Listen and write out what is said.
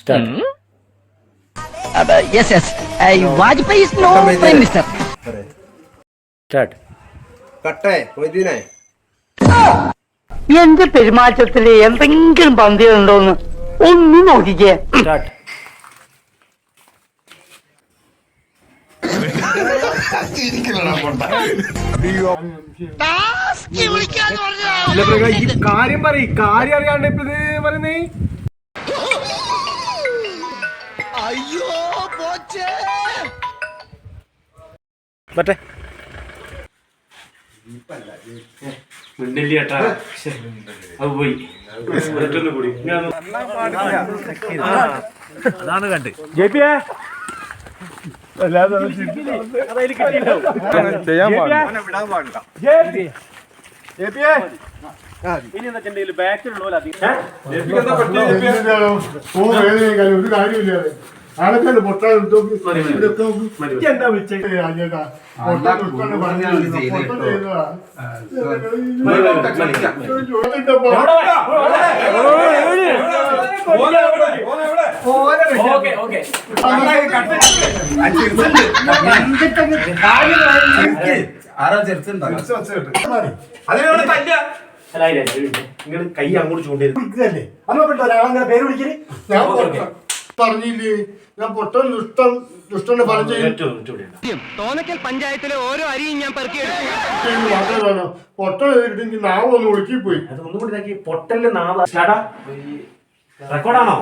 Start. Yes. Vajpayee is no Prime Minister. Start. കട്ടേ മൊയ്തീനെ എന്റെ പെരുമാറ്റത്തില് എന്തെങ്കിലും പന്തികളുണ്ടോന്ന് ഒന്ന് നോക്കിക്കേ. Start. ഈ കാര്യം കാര്യം അറിയാണ്ട് ഇപ്പൊ ഇത് പറയുന്നേ. പറ്റേ അതാണ് കണ്ട് ചെയ്യാൻ ഒരു കാര്യമില്ല. ആളൊക്കെ പൊട്ടാൻ നിങ്ങൾ കൈ അങ്ങോട്ട് ചൂണ്ടല്ലേ അന്നപ്പെട്ട ഒരാളങ്ങനെ പേര് വിളിക്കല് ഞാൻ പറഞ്ഞില്ലേ. ഞാൻ പൊട്ടൻ ദുഷ്ടന്റെ പറഞ്ഞു തോന്നക്കൽ പഞ്ചായത്തിലെ ഓരോ അരിയും ഞാൻ പെറുക്കിയെടുക്കും. മാത്രമാണ് പൊട്ടൻ എഴുതിട്ടെങ്കിൽ നാവ് ഒന്ന് ഒഴുക്കിപ്പോയി. അത് ഒന്നുകൂടി ഇതാക്കി പൊട്ടല് നാളെ റെക്കോർഡാണോ?